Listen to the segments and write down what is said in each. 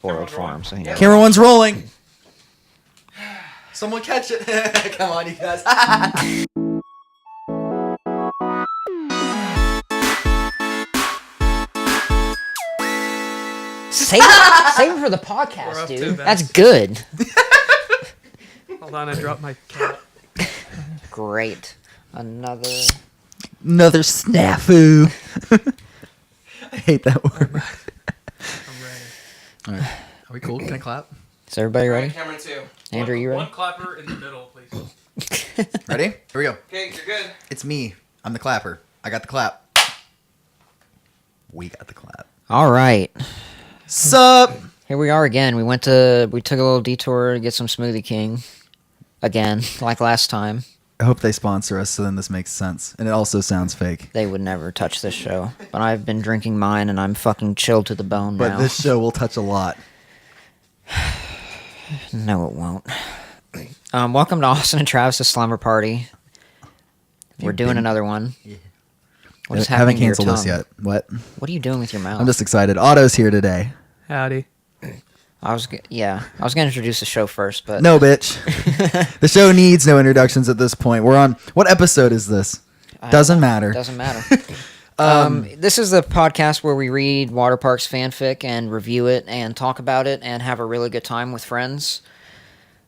Borrowed form. So Camera one's rolling. Someone catch it. Come on, you guys. Save it for the podcast, dude. That's good. Hold on, I dropped my cat. Great. Another snafu. I hate that word. I'm ready. All right. Are we cool? Can I clap? Is everybody ready? Camera 2. Andrew, you ready? One clapper in the middle, please. Ready? Here we go. Okay, you're good. It's me. I'm the clapper. I got the clap. We got the clap. All right. Sup? Here we are again. We took a little detour to get some Smoothie King. Again, like last time. I hope they sponsor us so then this makes sense. And it also sounds fake. They would never touch this show. But I've been drinking mine and I'm fucking chilled to the bone now. But this show will touch a lot. No, it won't. Welcome to Austin and Travis' Slumber Party. We're doing another one. Yeah. What is I happening haven't to your canceled this tongue? yet. What? What are you doing with your mouth? I'm just excited. Otto's here today. Howdy. I was gonna introduce the show first, but No, bitch. The show needs no introductions at this point. We're on... What episode is this? Doesn't matter. Doesn't matter. This is the podcast where we read Water Parks fanfic and review it and talk about it and have a really good time with friends.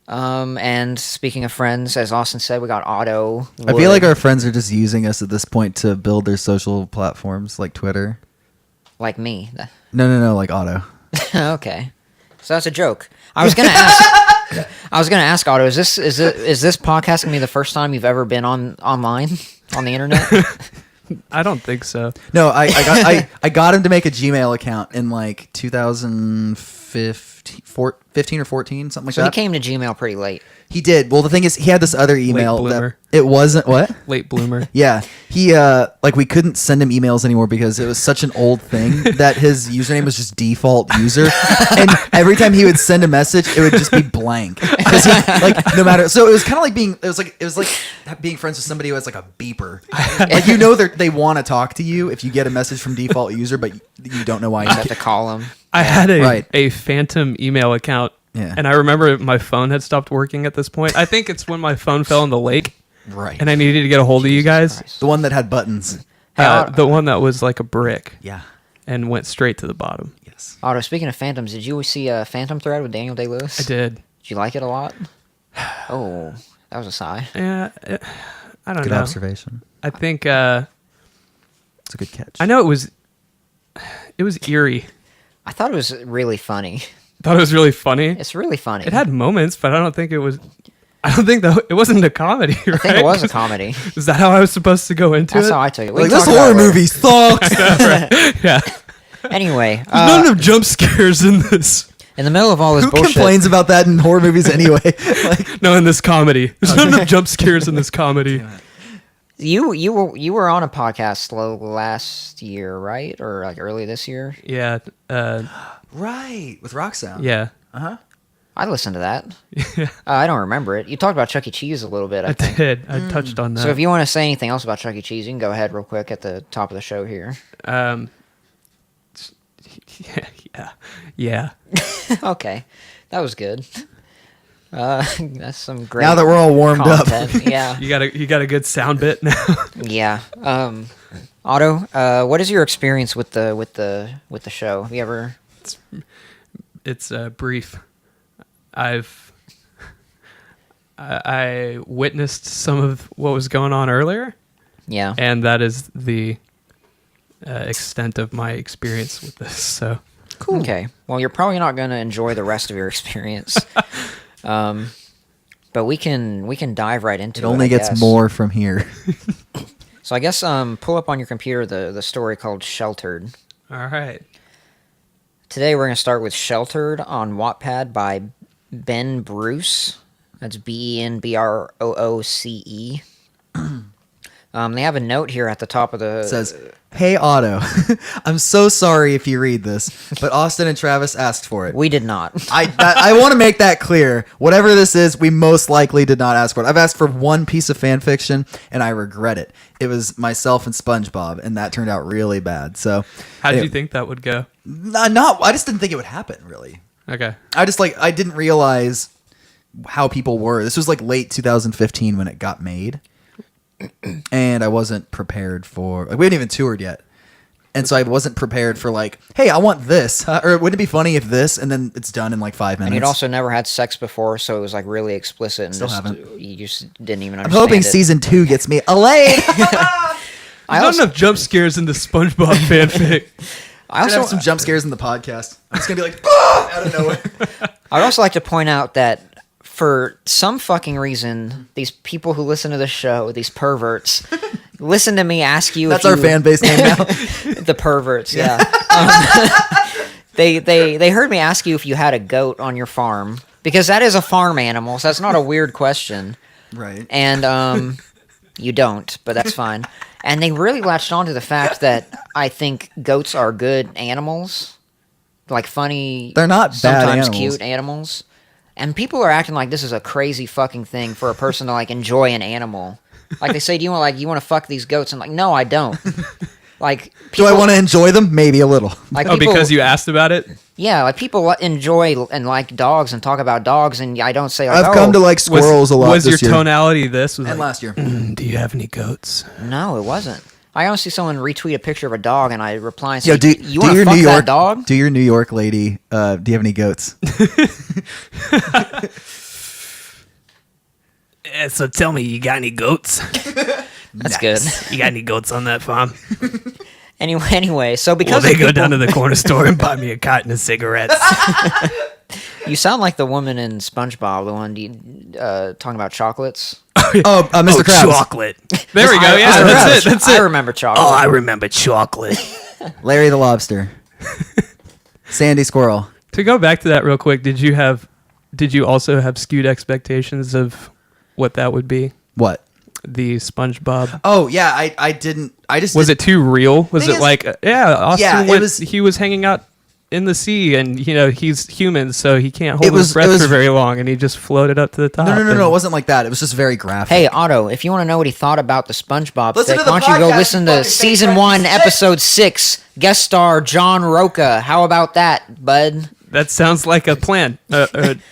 And speaking of friends, as Austin said, we got Otto. I feel like our friends are just using us at this point to build their social platforms, like Twitter. Like me. No, like Otto. Okay. So that's a joke. I was gonna ask Otto, is this podcast gonna be the first time you've ever been online on the internet? I don't think so. No, I got him to make a Gmail account in like 2015 or 14, something like So that. he came to Gmail pretty late. He did. Well, the thing is, he had this other email that bloomer. it wasn't what? Late bloomer. Yeah, he we couldn't send him emails anymore because it was such an old thing that his username was just default user, and every time he would send a message, it would just be blank. 'Cause he, no matter. So it was kind of like being being friends with somebody who has like a beeper. Like they want to talk to you if you get a message from default user, but you don't know why. You have to call him. I had Right. a phantom email account, and I remember my phone had stopped working at this point. I think it's when my phone fell in the lake, Right. and I needed to get a hold of you guys. Christ. The one that had buttons. The one that was like a brick Yeah. and went straight to the bottom. Yes. Otto, speaking of phantoms, did you see a Phantom Thread with Daniel Day-Lewis? I did. Did you like it a lot? Oh, that was a sigh. Yeah, I don't Good know. observation. I think It's a good catch. I know it was eerie. I thought it was really funny. Thought it was really funny. It's really funny. It had moments, but I don't think it was. I don't think that it wasn't a comedy. Right? I think it was a comedy. Is that how I was supposed to go into That's it? how I took it. We Like, can this talk about horror it later. movie sucks. Yeah. Anyway, There's not enough jump scares in this. in the middle of all this Who bullshit, complains about that in horror movies anyway? Like, No, in this comedy. There's not enough jump scares in this comedy. you were on a podcast last year, right? Or like early this year? Yeah. right, with Rock Sound. Yeah. I listened to that. Yeah. I don't remember it. You talked about Chuck E. Cheese a little bit, I I think. did. I touched on that. So if you want to say anything else about Chuck E. Cheese, you can go ahead real quick at the top of the show here. Yeah. Okay, that was good. That's some great. Now that we're all warmed content. up. Yeah, You got a good sound bit now. yeah. Otto, what is your experience with the show? Have you ever? It's brief. I witnessed some of what was going on earlier, Yeah. and that is the extent of my experience with this. So Cool. Okay. Well, you're probably not going to enjoy the rest of your experience. But we can dive right into it. It only I gets guess. more from here. So I guess pull up on your computer the story called Sheltered. all right. Today we're going to start with Sheltered on Wattpad by Ben Bruce. That's BenBrooce. They have a note here at the top of the... It says, "Hey Otto, I'm so sorry if you read this, but Austin and Travis asked for it. We did not. I want to make that clear. Whatever this is, we most likely did not ask for it. I've asked for one piece of fan fiction, and I regret it. It was myself and SpongeBob, and that turned out really bad. So, How did you think that would go? I just didn't think it would happen. Really, Okay. I didn't realize how people were. This was like late 2015 when it got made, and I wasn't prepared for. Like, we hadn't even toured yet, and so I wasn't prepared for like, hey, I want this, or wouldn't it be funny if this, and then it's done in like 5 minutes. And you'd also never had sex before, so it was like really explicit, and Still haven't. You just didn't even I'm understand. hoping season 2 gets me laid. There's not enough jump scares in the SpongeBob fanfic. I Also, also have some jump scares in the podcast. I'm just gonna be like, ah! Out of nowhere. I'd also like to point out that for some fucking reason, these people who listen to the show, these perverts, listen to me ask you. That's if our fan base name now. The perverts, yeah. They heard me ask you if you had a goat on your farm, because that is a farm animal, so that's not a weird question. Right. And you don't, but that's fine. And they really latched on to the fact that I think goats are good animals, like funny. They're not bad sometimes animals. cute animals. And people are acting like this is a crazy fucking thing for a person to like enjoy an animal. Like they say, do you want to fuck these goats? And like, no, I don't. Like, do I want to enjoy them? Maybe a little. Like Because you asked about it? Yeah, like people enjoy and like dogs and talk about dogs, and I don't say like, I've come to like squirrels a lot. Was this your year. tonality this? Was And like, last year. Do you have any goats? No, it wasn't. I honestly see someone retweet a picture of a dog, and I reply and say, Yo, you want to fuck that dog? Do your New York lady, do you have any goats? So tell me, you got any goats? That's good. You got any goats on that farm? Anyway, so because Well, they go people- down to the corner store and buy me a carton of cigarettes. You sound like the woman in SpongeBob, the one talking about chocolates. Oh, Mr. Krabs. Chocolate. There we go. Yeah, that's it. That's I it. remember chocolate. Oh, I remember chocolate. Larry the Lobster. Sandy Squirrel. To go back to that real quick, did you also have skewed expectations of what that would be? What? The SpongeBob. Oh, yeah, I didn't. I just. Was it too real? Was Thing it is- like, Austin Yeah, it was- he was hanging out in the sea, and he's human, so he can't hold It was- his breath it was- for very long, and he just floated up to the top. No, and- it wasn't like that. It was just very graphic. Hey, Otto, if you want to know what he thought about the SpongeBob Listen fic, to the why don't you go podcast, listen you to fucking Season fake 1, friend. Episode 6, guest star John Roca. How about that, bud? That sounds like a plan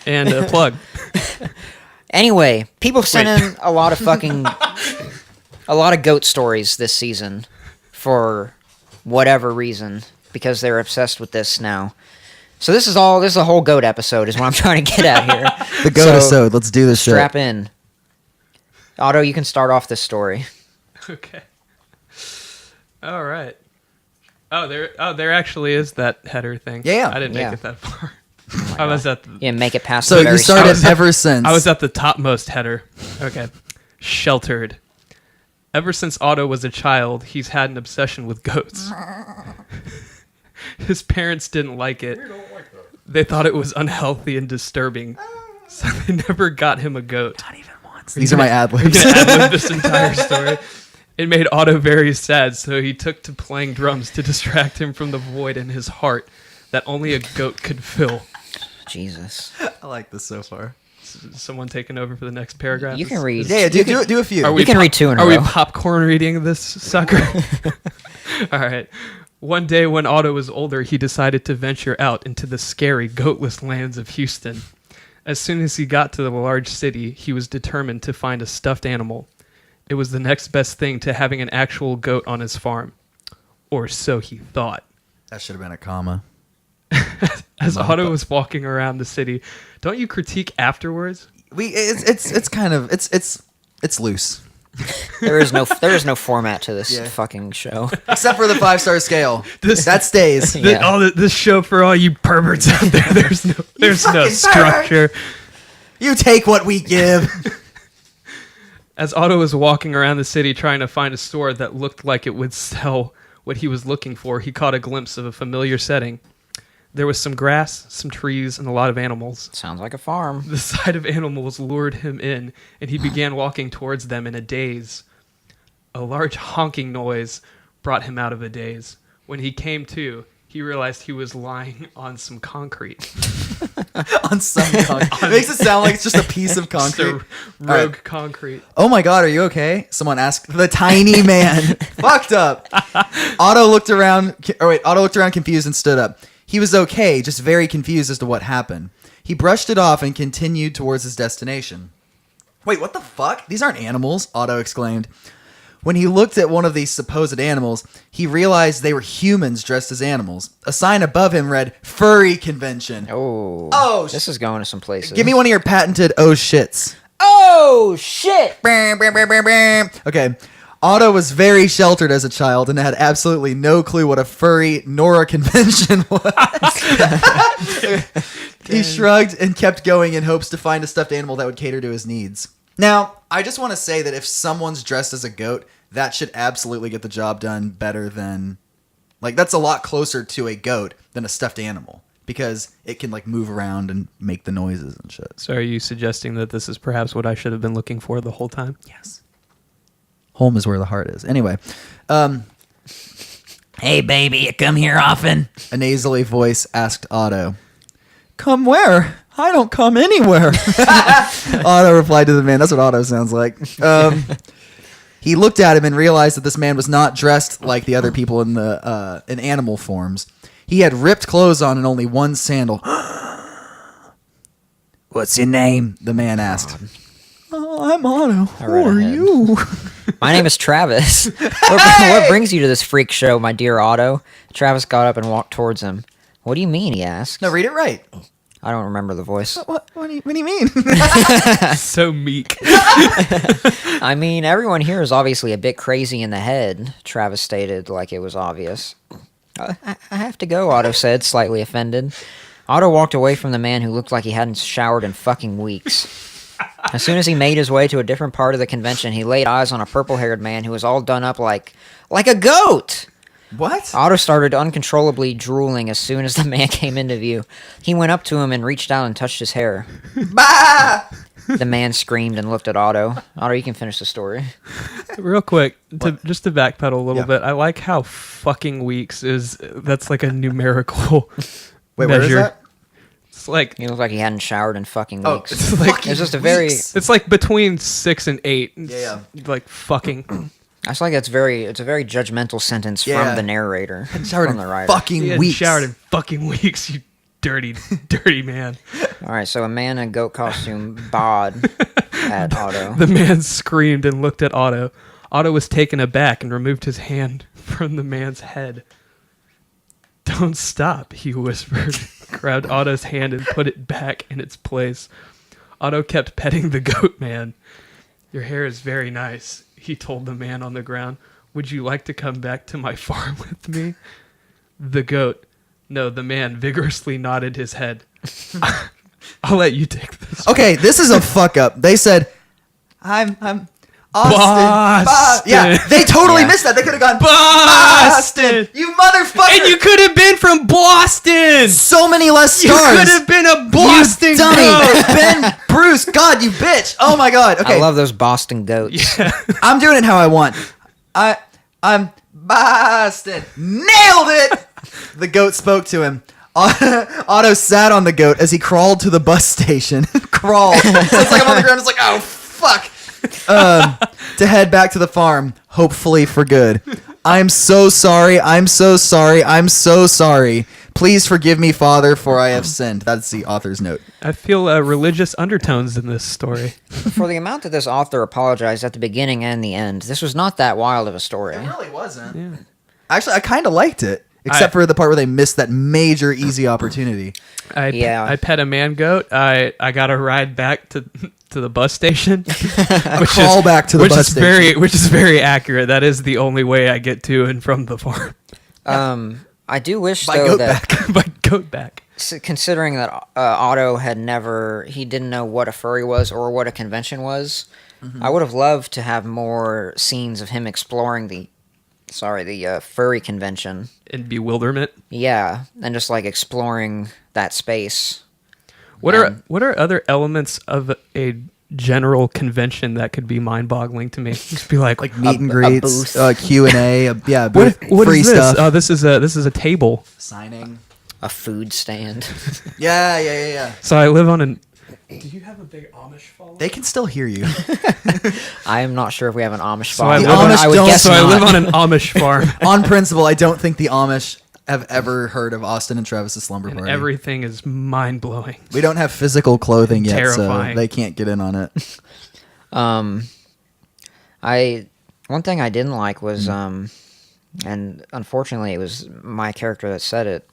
and a plug. Anyway, people sent in a lot of goat stories this season for whatever reason, because they're obsessed with this now. So this is a whole goat episode is what I'm trying to get at here. The goat episode. Let's do this shit. Strap in. Otto, you can start off this story. Okay. All right. There actually is that header thing. Yeah. I didn't Yeah. make it that far. I was at the, Yeah, make it past So the very you started start. ever since. I was at the topmost header. Okay. Sheltered. Ever since Otto was a child, he's had an obsession with goats. His parents didn't like it. They thought it was unhealthy and disturbing, so they never got him a goat. Not even once. These are my ad We're libs. gonna ad-lib this entire story. It made Otto very sad, so he took to playing drums to distract him from the void in his heart that only a goat could fill. Jesus. I like this so far. Someone taking over for the next paragraph? You can read. Yeah, do a few. Are we You can read two in a Are we row. popcorn reading this sucker? All right. One day when Otto was older, he decided to venture out into the scary, goatless lands of Houston. As soon as he got to the large city, he was determined to find a stuffed animal. It was the next best thing to having an actual goat on his farm. Or so he thought. That should have been a comma. As Otto was walking around the city, don't you critique afterwards? It's kind of it's loose. There is no format to this Yeah. fucking show. Except for the 5-star scale. This- that stays. Yeah. This show for all you perverts out there. There's no fucking structure. You take what we give. As Otto was walking around the city trying to find a store that looked like it would sell what he was looking for, he caught a glimpse of a familiar setting. There was some grass, some trees, and a lot of animals. Sounds like a farm. The sight of animals lured him in, and he began walking towards them in a daze. A large honking noise brought him out of a daze. When he came to, he realized he was lying on some concrete. On some concrete. It makes it sound like it's just a piece of Just concrete. a rogue concrete. Oh my god, are you okay? Someone asked. The tiny man. Fucked up. Otto looked around confused and stood up. He was okay, just very confused as to what happened. He brushed it off and continued towards his destination. Wait, what the fuck? These aren't animals, Otto exclaimed. When he looked at one of these supposed animals, he realized they were humans dressed as animals. A sign above him read, Furry Convention. Oh, this is going to some places. Give me one of your patented oh shits. Oh, shit! Okay. Otto was very sheltered as a child and had absolutely no clue what a furry nor a convention was. He shrugged and kept going in hopes to find a stuffed animal that would cater to his needs. Now, I just want to say that if someone's dressed as a goat, that should absolutely get the job done better than... Like, that's a lot closer to a goat than a stuffed animal. Because it can, like, move around and make the noises and shit. So are you suggesting that this is perhaps what I should have been looking for the whole time? Yes. Home is where the heart is. Anyway. Hey, baby, you come here often? A nasally voice asked Otto. Come where? I don't come anywhere. Otto replied to the man. That's what Otto sounds like. He looked at him and realized that this man was not dressed like the other people in the in animal forms. He had ripped clothes on and only one sandal. What's your name? The man asked. Oh, I'm Otto. Who are you? My name is Travis. What brings you to this freak show, my dear Otto? Travis got up and walked towards him. What do you mean, he asked. No, read it right. I don't remember the voice. What do you mean? So meek. I mean, everyone here is obviously a bit crazy in the head, Travis stated like it was obvious. I have to go, Otto said, slightly offended. Otto walked away from the man who looked like he hadn't showered in fucking weeks. As soon as he made his way to a different part of the convention, he laid eyes on a purple-haired man who was all done up like a goat! What? Otto started uncontrollably drooling as soon as the man came into view. He went up to him and reached out and touched his hair. Bah! The man screamed and looked at Otto. Otto, you can finish the story. Real quick, just to backpedal a little Yeah. bit, I like how fucking weeks is, that's like a numerical Wait, measure. where is that? It's like, He looked like he hadn't showered in fucking Oh, weeks. it's like- It's just a very... it's like between 6 and 8. It's Yeah. like fucking. I feel like it's a very judgmental sentence Yeah. from the narrator, Showered from in the writer. fucking He hadn't weeks. showered in fucking weeks, you dirty, dirty man. All right, so a man in a goat costume bawed at Otto. The man screamed and looked at Otto. Otto was taken aback and removed his hand from the man's head. Don't stop, he whispered, grabbed Otto's hand and put it back in its place. Otto kept petting the goat man. Your hair is very nice, he told the man on the ground. Would you like to come back to my farm with me? The goat. No, the man vigorously nodded his head. I'll let you take this. Okay, this is a fuck up. They said, I'm Austin. Boston. Yeah, they totally Yeah. missed that. They could have gone, Boston. You motherfucker. And you could have been from Boston. So many less You stars. could have been a Boston you dummy. goat. Ben Bruce, God, you bitch. Oh my God. Okay, I love those Boston goats. I'm doing it how I want. I'm Boston. Nailed it. The goat spoke to him. Otto sat on the goat as he crawled to the bus station. Crawled. So it's like I'm on the ground. It's like, oh, fuck. To head back to the farm, hopefully for good. I'm so sorry. I'm so sorry. I'm so sorry. Please forgive me, Father, for I have sinned. That's the author's note. I feel religious undertones in this story. For the amount that this author apologized at the beginning and the end, this was not that wild of a story. It really wasn't. Yeah. Actually, I kind of liked it. Except for the part where they missed that major easy opportunity. I pet a man goat. I got a ride back to the bus station. Crawl back to the bus station. Which is very accurate. That is the only way I get to and from the farm. I do wish, By though, goat that back. By goat back. considering that Otto he didn't know what a furry was or what a convention was, I would have loved to have more scenes of him exploring the furry convention. In bewilderment. Yeah, and just like exploring that space. What are other elements of a general convention that could be mind-boggling to me? Just be like Meet and a greets, booth. Q&A, what free is this? stuff. Oh, this is a table. Signing. A food stand. Yeah. So I live on an. Do you have a big Amish following? They can still hear you. I am not sure if we have an Amish So I farm. live on- I would don't- guess So I not. live on an Amish farm. On principle, I don't think the Amish have ever heard of Austin and Travis's slumber And party. everything is mind-blowing. We don't have physical clothing yet, Terrifying. so they can't get in on it. One thing I didn't like was and unfortunately it was my character that said it,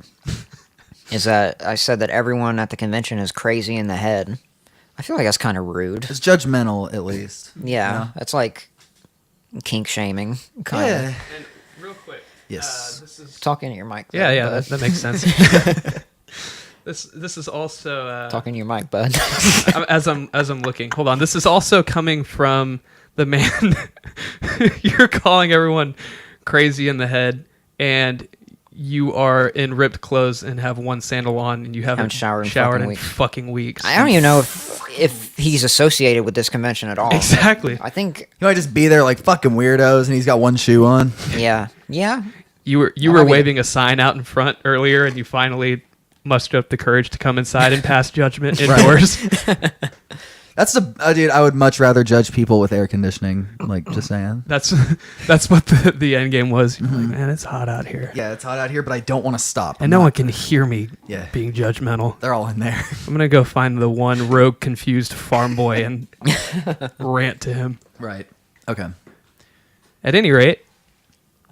is that I said that everyone at the convention is crazy in the head. I feel like that's kind of rude. It's judgmental, at least. Yeah, that's like kink shaming, kind of. Yeah. And real quick, Yes. this is Talking to your mic. yeah, bud. that makes sense. This is also Talking to your mic, bud. as I'm looking. Hold on. This is also coming from the man. You're calling everyone crazy in the head, and you are in ripped clothes and have one sandal on, and you haven't showered in showered fucking in weeks. fucking weeks. I don't even know if he's associated with this convention at all. Exactly. I think, You might just be there like fucking weirdos, and he's got one shoe on. yeah. You were I mean- waving a sign out in front earlier, and you finally mustered up the courage to come inside and pass judgment indoors. That's dude. I would much rather judge people with air conditioning. Like, just saying. That's what the end game was. You're like, man, it's hot out here, Yeah, it's hot out here, but I don't want to stop. and no one can hear me Yeah. being judgmental. They're all in there. I'm gonna go find the one rogue, confused farm boy and rant to him. Right. Okay. At any rate,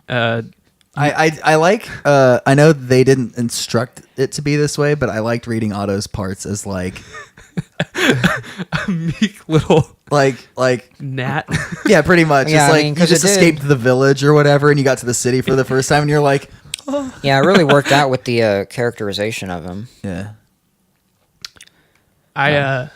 I like. I know they didn't instruct it to be this way, but I liked reading Otto's parts as like meek little like gnat. yeah, pretty much. Yeah, it's I like mean, you 'cause just it did. escaped the village or whatever, and you got to the city for the first time, and you're like, Yeah, it really worked out with the characterization of him. yeah. I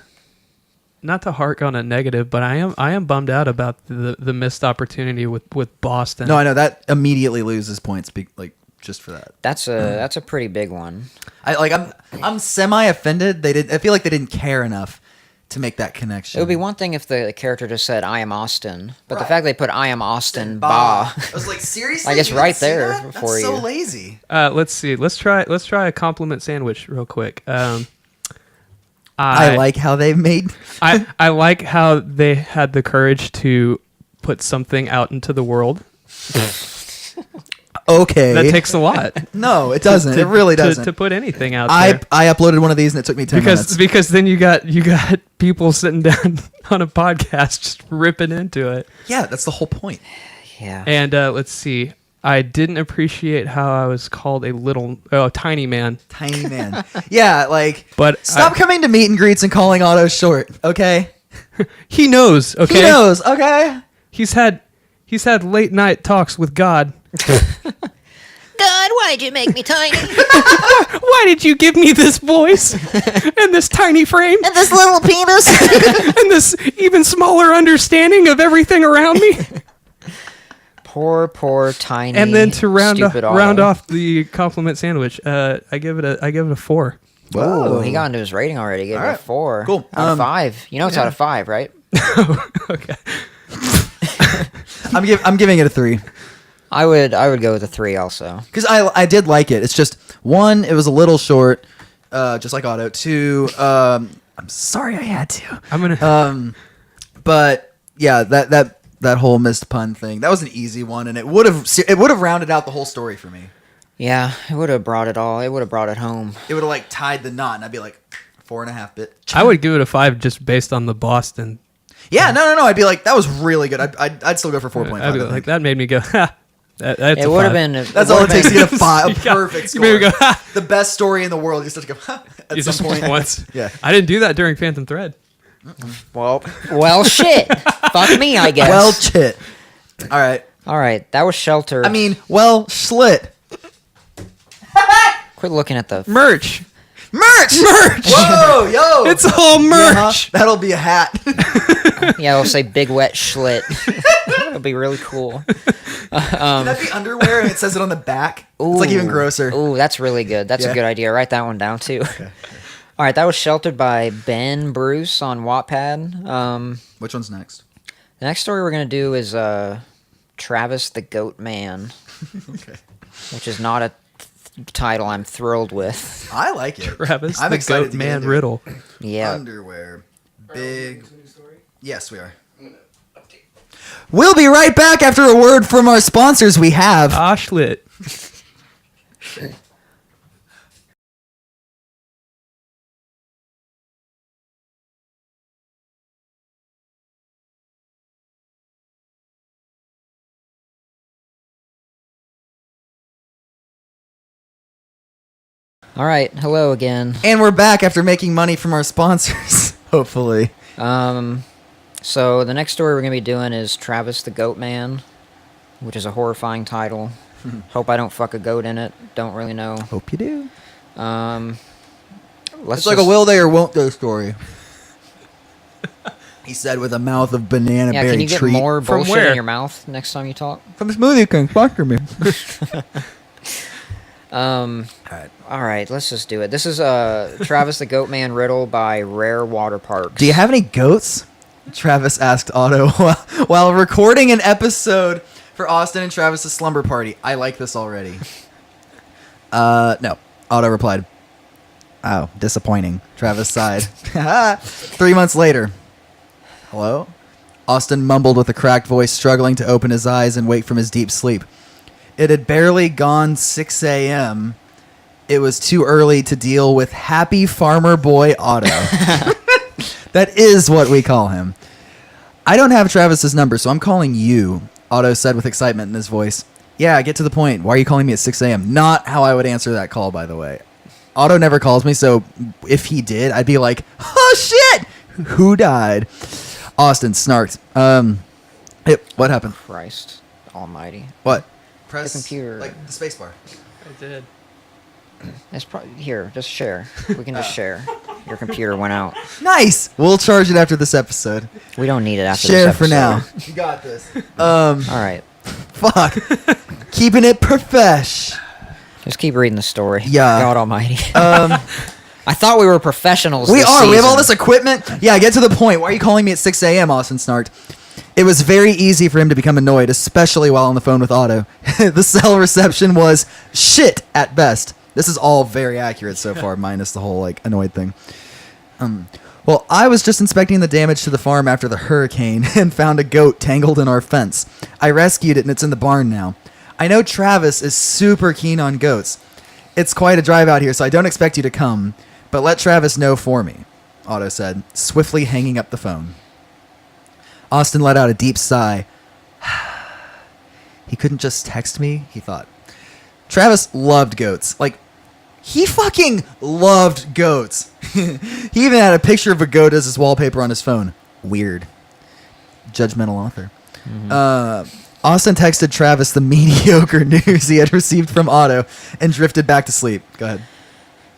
not to hark on a negative, but I am bummed out about the missed opportunity with Boston. No, I know that immediately loses points. Like just for that. That's a pretty big one. I'm semi offended. I feel like they didn't care enough to make that connection. It would be one thing if the character just said, "I am Austin," but the Right. fact they put "I am Austin Ba. Ba." I was like, seriously? I guess You right didn't see there that? for That's so you. lazy. Let's see. Let's try a compliment sandwich real quick. I like how they made. I like how they had the courage to put something out into the world. Okay. That takes a lot. No, it doesn't. It really doesn't. To put anything out I there. uploaded one of these and it took me 10 minutes. Because then you got people sitting down on a podcast just ripping into it. Yeah, that's the whole point. Yeah. And let's see. I didn't appreciate how I was called tiny man. Tiny man. Yeah, like, But stop coming to meet and greets and calling Otto short, okay? He knows. Okay, He knows, okay? He's had late night talks with God. God, why did you make me tiny? Why did you give me this voice and this tiny frame And this little penis? and this even smaller understanding of everything around me? Poor tiny. And then to round stupid Otto. off the compliment sandwich, I give it a 4. Whoa, he got into his rating already. He gave it a Alright. 4. Cool. Out of 5. You know it's out of 5, right? Okay. I'm giving it a 3. I would go with a 3 also. Because I did like it. It's just, 1, it was a little short, just like Otto. 2, I'm sorry I had to. I'm gonna. But, yeah, that whole missed pun thing, that was an easy one, and it would have rounded out the whole story for me. Yeah, it would have brought it all. It would have brought it home. It would have like tied the knot, and I'd be like 4.5 bit. I would give it a 5 just based on the Boston. Yeah, no. I'd be like, that was really good. I'd still go for 4.5. I'd be I like think. that made me go. Ha. That's It a would have 5. been. That's all it takes to get a 5. A Yeah, perfect you made me score. go, ha. The best story in the world. You just have to go ha, at You some just point. once. Yeah. I didn't do that during Phantom Thread. Well, shit. Fuck me, I guess. Well, shit. All right. all right. That was sheltered. I mean, well, slit. quit looking at the. Merch. Merch. Whoa, yo. It's all merch. Uh-huh. That'll be a hat. Yeah, it'll say "big wet schlit." It'll be really cool. Can that be underwear and it says it on the back? It's like even grosser. Ooh, that's really good. That's Yeah. a good idea. Write that one down too. All right, that was sheltered by Ben Bruce on Wattpad. Which one's next? The next story we're gonna do is Travis the Goat Man, Okay. which is not a title I'm thrilled with. I like it. Travis, I'm the excited Goat to get Man into it. riddle. Yeah. Underwear. Big. Yes, we are. We'll be right back after a word from our sponsors. We have Oshlit. All right, hello again. And we're back after making money from our sponsors, hopefully. So the next story we're going to be doing is Travis the Goat Man, which is a horrifying title. Hope I don't fuck a goat in it. Don't really know. Hope you do. Let's It's like a will they or won't they story. He said with a mouth of banana Yeah, berry can you get treat. more From bullshit where? in your mouth next time you talk? From Smoothie King, sponsor me. Alright. All right, let's just do it. This is Travis the Goat Man riddle by Rare Water Parks. Do you have any goats? Travis asked Otto while recording an episode for Austin and Travis's slumber party. I like this already. No. Otto replied, "Oh, disappointing." Travis sighed. 3 months later. Hello? Austin mumbled with a cracked voice, struggling to open his eyes and wake from his deep sleep. It had barely gone 6 a.m. It was too early to deal with happy farmer boy Otto. That is what we call him. I don't have Travis's number, so I'm calling you, Otto said with excitement in his voice. Yeah, get to the point. Why are you calling me at 6 a.m.? Not how I would answer that call, by the way. Otto never calls me, so if he did, I'd be like, oh shit! Who died? Austin snarked. What happened? Christ almighty. What? Press computer. like the space bar. I did. It's probably here. Just share. We can just share. Your computer went out. Nice. We'll charge it after this episode. We don't need it after Share this for episode. now. You got this. All right. Fuck. Keeping it profesh. Just keep reading the story. Yeah. God almighty. I thought we were professionals. We this are. We have all season. this equipment. Yeah, get to the point. Why are you calling me at 6 a.m., Austin snarked. It was very easy for him to become annoyed, especially while on the phone with Otto. The cell reception was shit at best. This is all very accurate so far, minus the whole, like, annoyed thing. Well, I was just inspecting the damage to the farm after the hurricane and found a goat tangled in our fence. I rescued it and it's in the barn now. I know Travis is super keen on goats. It's quite a drive out here, so I don't expect you to come. But let Travis know for me, Otto said, swiftly hanging up the phone. Austin let out a deep sigh. He couldn't just text me, he thought. Travis loved goats. Like, he fucking loved goats. He even had a picture of a goat as his wallpaper on his phone. Weird. Judgmental author. Austin texted Travis the mediocre news he had received from Otto and drifted back to sleep. Go ahead.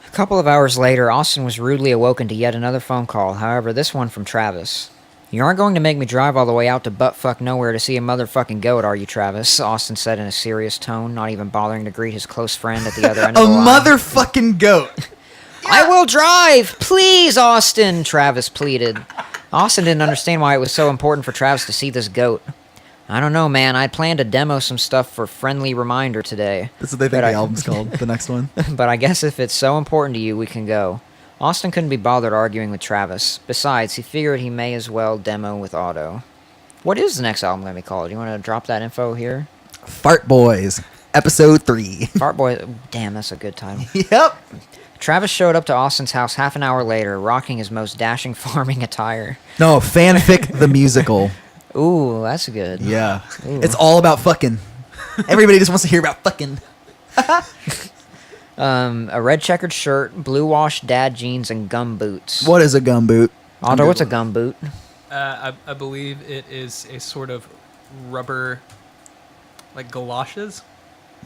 A couple of hours later, Austin was rudely awoken to yet another phone call, however, this one from Travis. You aren't going to make me drive all the way out to buttfuck nowhere to see a motherfucking goat, are you, Travis? Austin said in a serious tone, not even bothering to greet his close friend at the other end A of the line. motherfucking goat. I will drive! Please, Austin! Travis pleaded. Austin didn't understand why it was so important for Travis to see this goat. I don't know, man. I'd planned to demo some stuff for Friendly Reminder today. That's what they think the album's called, the next one. But I guess if it's so important to you, we can go. Austin couldn't be bothered arguing with Travis. Besides, he figured he may as well demo with Otto. What is the next album going to be called? You want to drop that info here? Fart Boys, episode 3. Fart Boy. Damn, that's a good title. Yep. Travis showed up to Austin's house half an hour later, rocking his most dashing farming attire. No, Fanfic the Musical. Ooh, that's good. Yeah. Ooh. It's all about fucking. Everybody just wants to hear about fucking. A red checkered shirt, blue washed dad jeans, and gum boots. What is a gumboot? Otto, what's a gum boot? I believe it is a sort of rubber, like galoshes.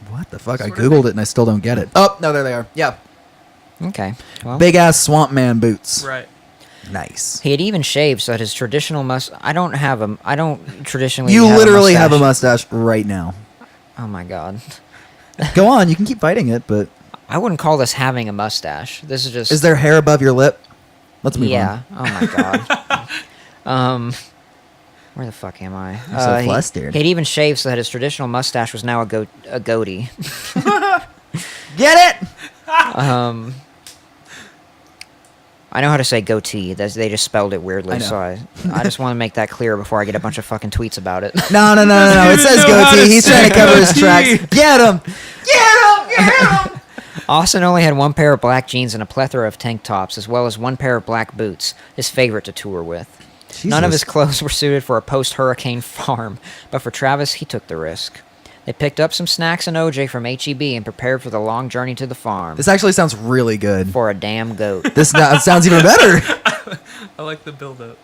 What the fuck? I Sort of googled thing. it and I still don't get it. Oh, no, there they are. Yeah. Okay. Well, Big ass swamp man boots. Right. Nice. he had even shaved, so that his traditional I don't traditionally. You have literally have a mustache. mustache right now. Oh my god. Go on, you can keep fighting it, but I wouldn't call this having a mustache. This is just. is there hair above your lip? Let's move Yeah. on. Oh my god. Where the fuck am I? I'm so flustered. He'd even shaved so that his traditional mustache was now a goatee. Get it? I know how to say goatee. They just spelled it weirdly, I know. so I just want to make that clear before I get a bunch of fucking tweets about it. No. It You says know how to goatee. He's say trying to cover his goatee. tracks. Get him! Get him! Get him! Austin only had one pair of black jeans and a plethora of tank tops, as well as one pair of black boots, his favorite to tour with. None of his clothes were suited for a post-hurricane farm, but for Travis, he took the risk. They picked up some snacks and OJ from HEB and prepared for the long journey to the farm. This actually sounds really good. For a damn goat. This sounds even better. I like the build-up.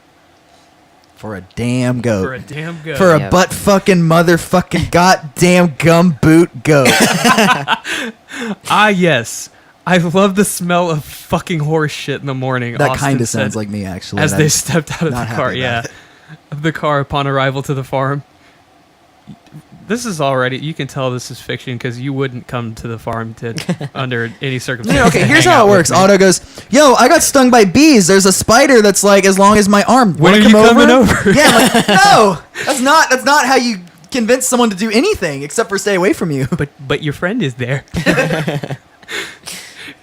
For a damn goat. For a damn goat. For a butt-fucking motherfucking goddamn gumboot goat. Ah, yes. I love the smell of fucking horse shit in the morning. That Austin kind of said, sounds like me, actually. as they stepped out of the not car. happy Yeah, about of the car upon arrival to the farm. This is already. You can tell this is fiction because you wouldn't come to the farm under any circumstances. No, okay, here's how it works. Otto goes, "Yo, I got stung by bees. There's a spider that's like as long as my arm. When Wanna are you come coming over?" Yeah, I'm like, no, that's not how you convince someone to do anything except for stay away from you. But your friend is there.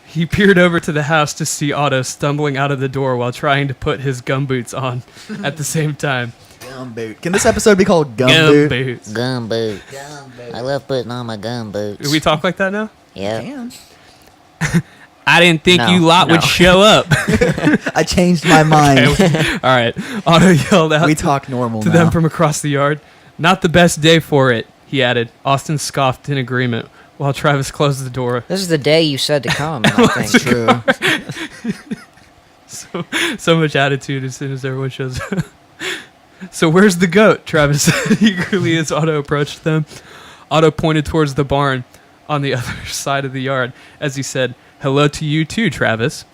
He peered over to the house to see Otto stumbling out of the door while trying to put his gumboots on at the same time. Gumboot. Can this episode be called Gumboot? Gumboots. Gumboot. I love putting on my gum Do we talk like that now? Yeah. Damn. I didn't think No, you lot no. would show up. I changed my mind. All right. Otto yelled out We talk normal to now. them from across the yard. Not the best day for it, he added. Austin scoffed in agreement while Travis closed the door. This is the day you said to come, I think. True. So much attitude as soon as everyone shows up. So where's the goat? Travis said eagerly as Otto approached them. Otto pointed towards the barn on the other side of the yard as he said, "Hello to you too, Travis."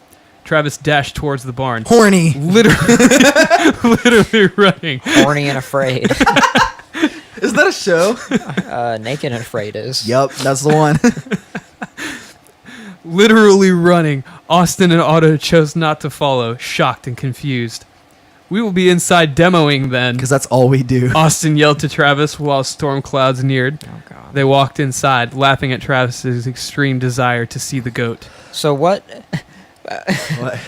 Travis dashed towards the barn. Horny. Literally running. Horny and afraid. Isn't that a show? Naked and afraid is. Yup, that's the one. Literally running. Austin and Otto chose not to follow, shocked and confused. "We will be inside demoing then," Because that's all we do. Austin yelled to Travis while storm clouds neared. Oh, God. They walked inside, laughing at Travis's extreme desire to see the goat. So what? What?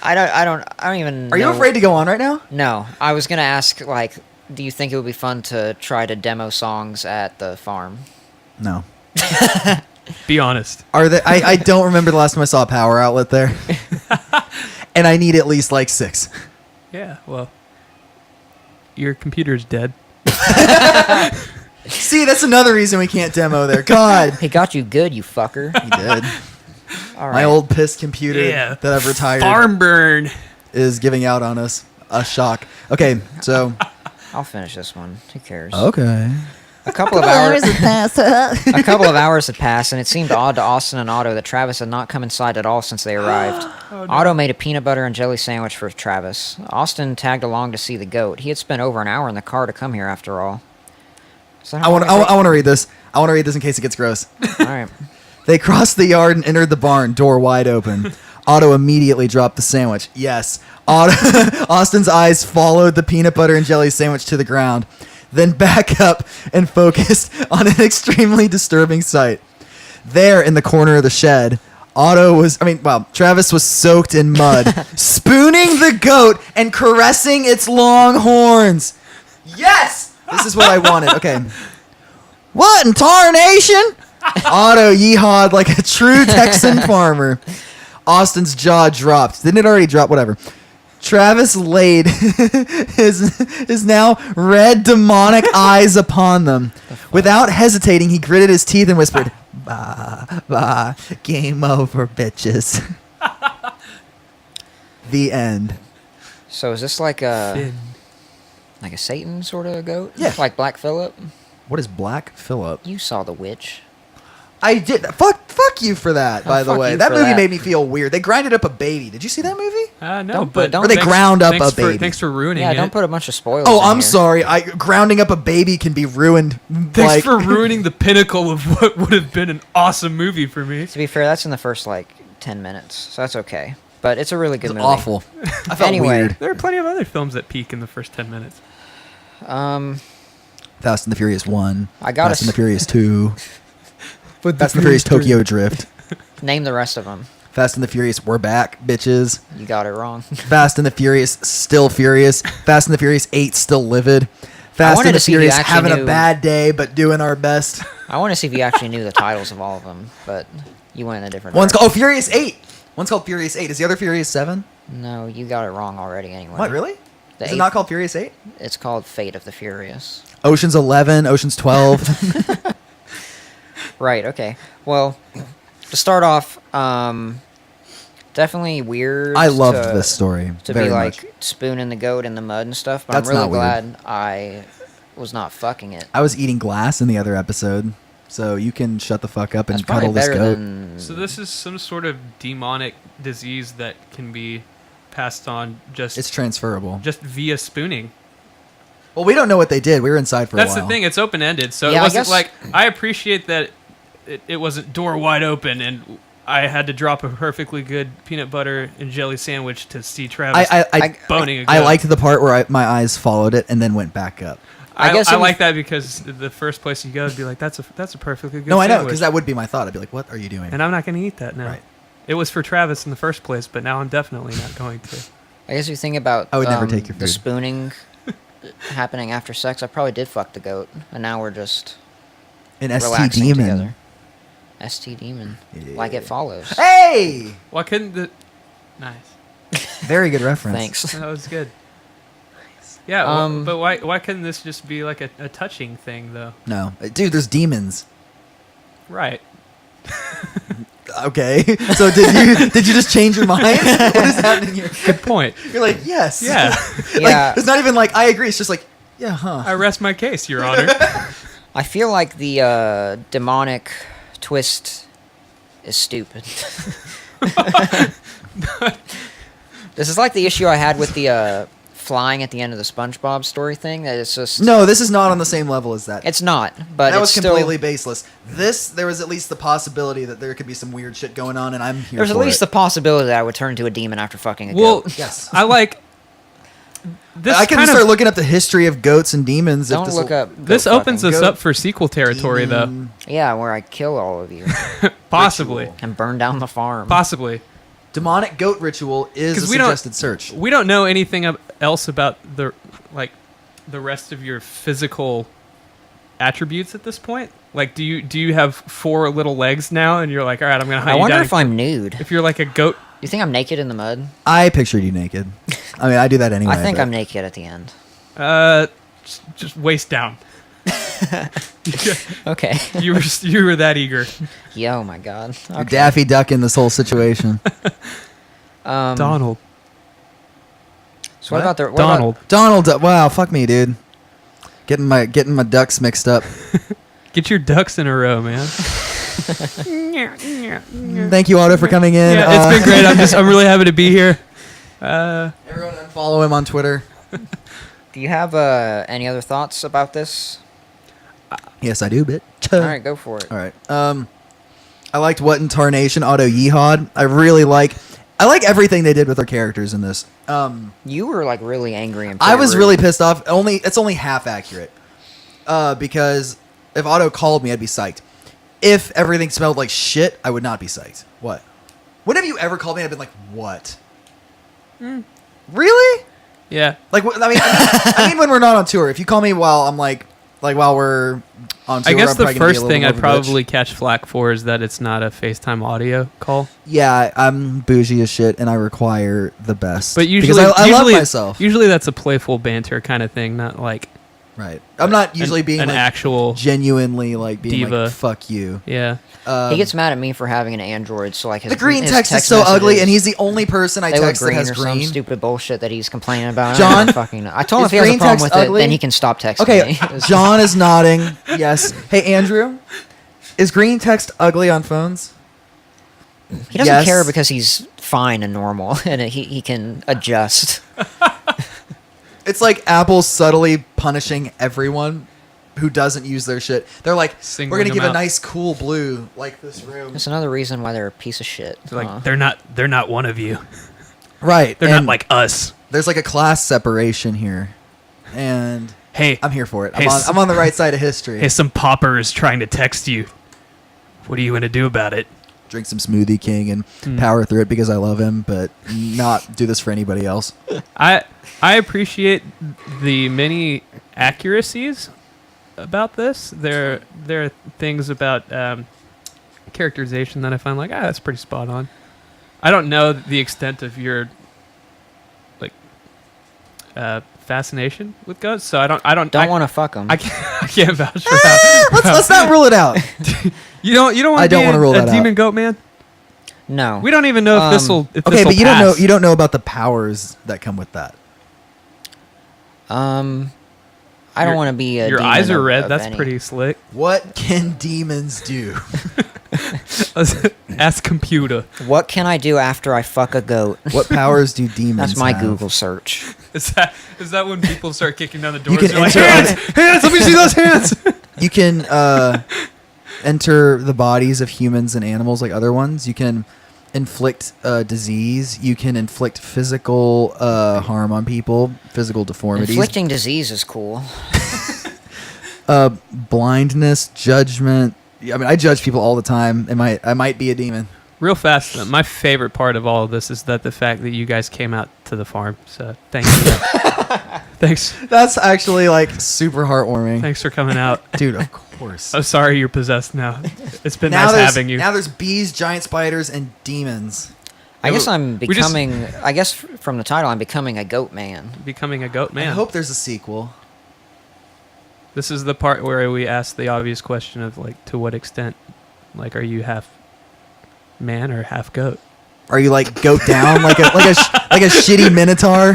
I don't even Are you know. afraid to go on right now? No. I was going to ask, like, do you think it would be fun to try to demo songs at the farm? No. Be honest. Are they? I don't remember the last time I saw a power outlet there. And I need at least like 6. Yeah, well, your computer's dead. See, that's another reason we can't demo there. God. He got you good, you fucker. He did. All right. My old piss computer Yeah. that I've retired Farm burn. is giving out on us. A shock. Okay, so. I'll finish this one. Who cares? Okay. A couple of hours. A couple of hours had passed, and it seemed odd to Austin and Otto that Travis had not come inside at all since they arrived. Otto made a peanut butter and jelly sandwich for Travis. Austin tagged along to see the goat. He had spent over an hour in the car to come here after all. So I want to read this. I want to read this in case it gets gross. All right. They crossed the yard and entered the barn, door wide open. Otto immediately dropped the sandwich. Yes. Austin's eyes followed the peanut butter and jelly sandwich to the ground, then back up and focused on an extremely disturbing sight. There in the corner of the shed, Travis was soaked in mud, spooning the goat and caressing its long horns. Yes! This is what I wanted. Okay. What in tarnation? Otto yeehawed like a true Texan farmer. Austin's jaw dropped. Didn't it already drop? Whatever. Travis laid his now red demonic eyes upon them. Without hesitating, he gritted his teeth and whispered, "Bah, bah, game over, bitches." The end. So is this like a Satan sort of goat? Yeah. Like Black Phillip? What is Black Phillip? You saw the witch. I did. Fuck you for that, by the fuck way. you That for movie that. made me feel weird. They grinded up a baby. Did you see that movie? No, but don't- Or they ground up a baby. Thanks for ruining Yeah, it. don't put a bunch of spoilers Oh, in I'm here. sorry. Grounding up a baby can be ruined. Thanks for ruining the pinnacle of what would have been an awesome movie for me. To be fair, that's in the first, 10 minutes, so that's okay. But it's a really good It's movie. awful. I felt Anyway. weird. There are plenty of other films that peak in the first 10 minutes. Fast and the Furious 1. I gotta Fast and the s- Furious 2. Fast and the Furious Tokyo Drift. Name the rest of them. Fast and the Furious, we're back, bitches. You got it wrong. Fast and the Furious, still furious. Fast and the Furious 8, still livid. Fast wanted and the to see if you Furious, actually having a knew- bad day, but doing our best. I want to see if you actually knew the titles of all of them, but you went in a different. One's direction. called Furious 8. One's called Furious 8. Is the other Furious 7? No, you got it wrong already. Anyway. What, really? The Is it eighth- not called Furious 8? It's called Fate of the Furious. Ocean's 11, Ocean's 12. Right. Okay. Well, to start off, definitely weird. I loved to, this story to very be like much. spooning the goat in the mud and stuff. But That's I'm really not weird. glad I was not fucking it. I was eating glass in the other episode, so you can shut the fuck up and That's probably cuddle this better goat. than. So this is some sort of demonic disease that can be passed on It's transferable. just via spooning. Well, we don't know what they did. We were inside for a That's while. the thing. It's open ended, so Yeah, it I wasn't guess- like I appreciate that it wasn't door wide open and I had to drop a perfectly good peanut butter and jelly sandwich to see Travis I boning a goat. I liked the part where my eyes followed it and then went back up. I guess I it like that because the first place you go would be like that's a perfectly good No, I know, sandwich. because that would be my thought. I'd be like, what are you doing? And I'm not going to eat that now. Right. It was for Travis in the first place, but now I'm definitely not going to. I guess if you think about. I would never take your the food. spooning happening after sex. I probably did fuck the goat, and now we're just An ST relaxing demon. together. ST demon, like it follows. Hey! Why couldn't the... Nice. Very good reference. Thanks. That was good. Yeah, but why couldn't this just be like a touching thing, though? No. Dude, there's demons. Right. Okay. So did you just change your mind? What is happening here? Good point. You're like, yes. Yeah. Like, Yeah. it's not even like, I agree. It's just like, yeah, huh. I rest my case, Your Honor. I feel like the demonic twist is stupid. This is like the issue I had with the flying at the end of the SpongeBob story thing. That it's just No, this is not on the same level as that. it's not. But That it's was completely still, baseless. This, there was at least the possibility that there could be some weird shit going on, and I'm here there's for at least it. the possibility that I would turn into a demon after fucking a Well, goat. Yes. I like... This I can kind start of, looking up the history of goats and demons. Don't if look up. This goat opens fucking. us Goat up for sequel territory, though. demon Yeah, where I kill all of you Possibly. ritual. and burn down the farm. Possibly. Demonic goat ritual is a 'Cause we don't- suggested search. We don't know anything else about the rest of your physical attributes at this point. Like, do you have 4 little legs now, and you're like, all right, I'm gonna hide I you wonder down. if I'm nude. If you're like a goat, You think I'm naked in the mud? I pictured you naked. I mean, I do that anyway. I think but- I'm naked at the end. just waist down. Okay. You were that eager. Yeah, oh my god. You're Okay. Daffy Duck in this whole situation. Donald. So what What? about the what Donald. About, Donald Duck. Wow, fuck me, dude. Getting my ducks mixed up. Get your ducks in a row, man. Thank you, Otto, for coming in. Yeah, it's been great. I'm really happy to be here. Everyone unfollow him on Twitter. do you have any other thoughts about this? Yes, I do, bitch. All right, go for it. All right. I liked what in Tarnation Otto Yeehawed. I like everything they did with their characters in this. You were like really angry and I was rude. really pissed off. It's only half accurate. Because if Otto called me, I'd be psyched. If everything smelled like shit, I would not be psyched. What? When have you ever called me? I've been like, what? Really? Yeah. Like, I mean, when we're not on tour. If you call me while I'm while we're on tour, I guess I'm the probably gonna be a first little thing more I'd of a bitch. probably catch flack for is that it's not a FaceTime audio call. Yeah, I'm bougie as shit, and I require the best. But usually, because I love usually- myself. Usually that's a playful banter kind of thing, not like Right. I'm not usually being an like, actual genuinely like being diva. like fuck you. Yeah. He gets mad at me for having an Android, so like his The green his text is so ugly, messages, and he's the only person I they look text that green has or some green. stupid bullshit that he's complaining about. I John, don't fucking know. I told him is if he has a green problem text with ugly? it, then he can stop texting Okay, me. John is nodding. Yes. Hey, Andrew, is green text ugly on phones? He doesn't Yes. care because he's fine and normal, and he can adjust. It's like Apple subtly punishing everyone who doesn't use their shit. They're like, Singling we're gonna them give a out. nice cool blue like this room. That's another reason why they're a piece of shit. It's like they're not one of you. Right. They're and not like us. there's like a class separation here, and Hey, I'm here for it. Hey, I'm on the right side of history. hey, some pauper is trying to text you. What are you gonna do about it? Drink some Smoothie King and power through it because I love him, but not do this for anybody else. I appreciate the many accuracies about this. there are things about characterization that I find like, that's pretty spot on. I don't know the extent of your like fascination with goats, so I don't want to fuck them. I can't vouch for that. Let's not rule it out. You don't want I don't to wanna be rule a that demon out. goat man. No. We don't even know if this will. Okay, but you don't know about the powers that come with that. I don't want to be a Your demon eyes are of- red. of That's any. pretty slick. What can demons do? Ask computer. What can I do after I fuck a goat? What powers do demons That's my have? Google search. Is that when people start kicking down the doors? You can They're like, enter hands! Let me see those hands! You can enter the bodies of humans and animals like other ones. You can inflict disease. You can inflict physical harm on people, physical deformities. Inflicting disease is cool. Blindness, judgment. I mean, I judge people all the time. I might be a demon. Real fast, though, my favorite part of all of this is that the fact that you guys came out to the farm. So thank you. Thanks. That's actually like super heartwarming. Thanks for coming out. Dude, of course. I'm sorry you're possessed now. It's been now nice there's- having you. Now there's bees, giant spiders, and demons. I guess I'm we just- becoming. I guess from the title, I'm becoming a goat man. Becoming a goat man. I hope there's a sequel. This is the part where we ask the obvious question of like, to what extent, like, are you half man or half goat? Are you like goat down like a shitty minotaur?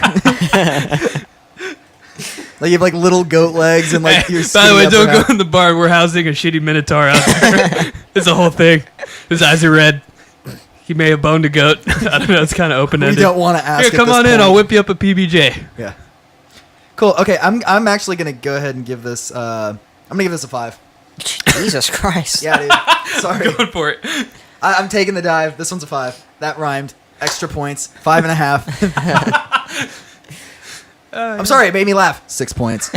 Like you have like little goat legs and like you're. By the way, skinny don't upper go half. in the barn. We're housing a shitty minotaur out there. It's a whole thing. His eyes are red. He may have boned a goat. I don't know. It's kind of open We ended. don't want to ask. Here, at come this on in. point. I'll whip you up a PBJ. Yeah. Cool. Okay, I'm actually gonna go ahead and give this. I'm gonna give this a 5. Jesus Christ. Yeah, dude. Sorry. Going for it. I'm taking the dive. This one's a 5. That rhymed. Extra points. 5.5. I'm sorry. It made me laugh. 6 points.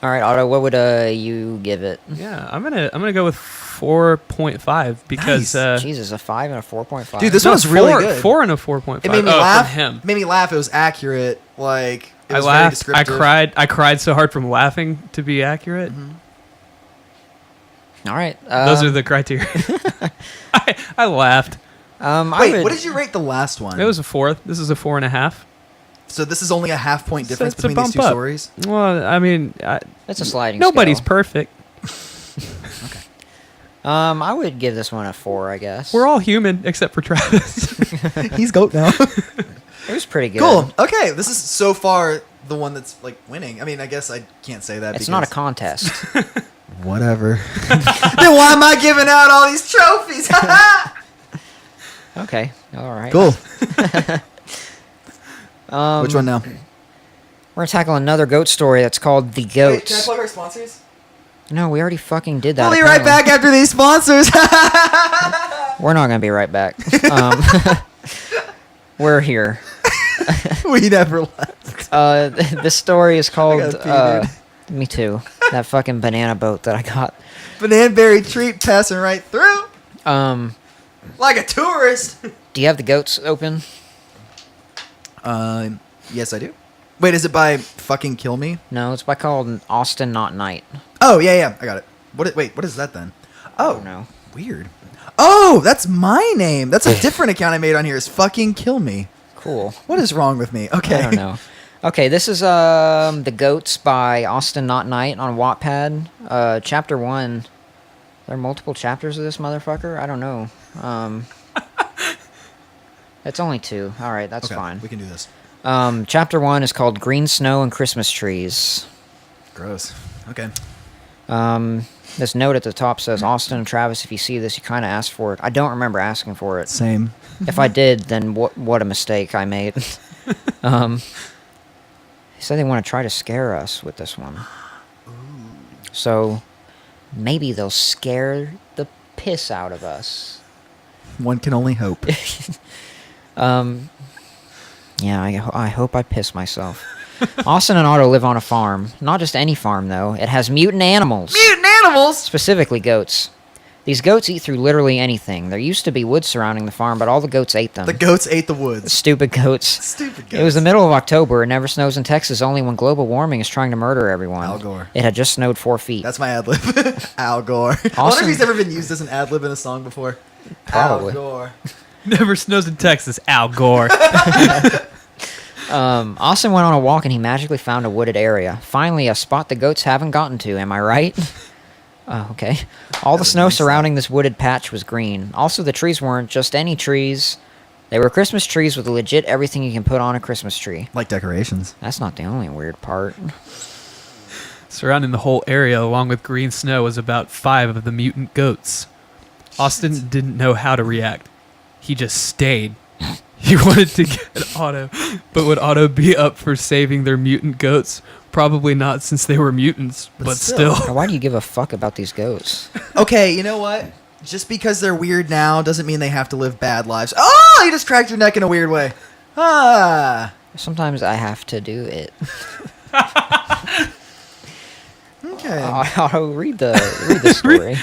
All right, Otto. What would you give it? Yeah, I'm gonna go with 4.5 because Nice. Jesus, a 5 and a 4.5. Dude, this no, one's really four- good. 4 and a 4.5. It made me Oh, laugh. From him. It made me laugh. It was accurate. Like it I was very laughed. I descriptive. cried. I cried so hard from laughing to be accurate. All right. Those are the criteria. I laughed. I Wait, would, what did you rate the last one? It was a 4. This is a 4.5. So this is only a half point difference it's a between these bump two up. stories. Well, I mean, It's a sliding. nobody's scale. perfect. I would give this one a 4. I guess. We're all human except for Travis. He's goat now. It was pretty good. Cool. Okay, this is so far the one that's like winning. I mean, I guess I can't say that. It's not a because- contest. Whatever. Then why am I giving out all these trophies? Okay. All right. Cool. Um, Which one now? We're gonna tackle another goat story that's called The Wait, can I Goats. plug our sponsors? No, we already fucking did that. We'll be right apparently. back after these sponsors. We're not gonna be right back. We're here. We never left. This story is called. gotta pee, Me too. That fucking banana boat that I got. Bananaberry treat passing right through like a tourist. Do you have the goats open? Yes, I do. Wait, is it by fucking Kill Me? No, it's by called Austin Not Night. Oh, yeah, I got it. Wait, what is that then? Oh, No. weird. Oh, that's my name. That's a different account I made on here. Is fucking Kill Me. Cool. What is wrong with me? Okay. I don't know. Okay, this is The Goats by Austin Not Night on Wattpad. Chapter 1. There are multiple chapters of this motherfucker? I don't know. It's only 2. All right, that's Okay, fine. we can do this. Chapter 1 is called Green Snow and Christmas Trees. Gross. Okay. This note at the top says, Austin and Travis, if you see this, you kind of asked for it. I don't remember asking for it. Same. If I did, then what a mistake I made. He said they want to try to scare us with this one. So maybe they'll scare the piss out of us. One can only hope. Yeah, I hope I piss myself. Austin and Otto live on a farm. Not just any farm, though. It has mutant animals. Mutant animals! Specifically goats. These goats eat through literally anything. There used to be woods surrounding the farm, but all the goats ate them. The goats ate the woods. Stupid goats. Stupid goats. It was the middle of October. It never snows in Texas only when global warming is trying to murder everyone. Al Gore. It had just snowed 4 feet. That's my ad lib. Al Gore. I wonder Awesome. if he's ever been used as an ad lib in a song before. Probably. Al Gore. Never snows in Texas. Al Gore. Austin went on a walk and he magically found a wooded area. Finally, a spot the goats haven't gotten to. Am I right? Okay. All the snow surrounding this wooded patch was green. Also, the trees weren't just any trees. They were Christmas trees with legit everything you can put on a Christmas tree. Like decorations. That's not the only weird part. Surrounding the whole area, along with green snow, was about 5 of the mutant goats. Austin didn't know how to react. He just stayed. He wanted to get Otto, but would Otto be up for saving their mutant goats? Probably not, since they were mutants, but still. Now, why do you give a fuck about these goats? Okay, you know what? Just because they're weird now doesn't mean they have to live bad lives. Oh, you just cracked your neck in a weird way. Ah. Sometimes I have to do it. Okay. I'll read the story.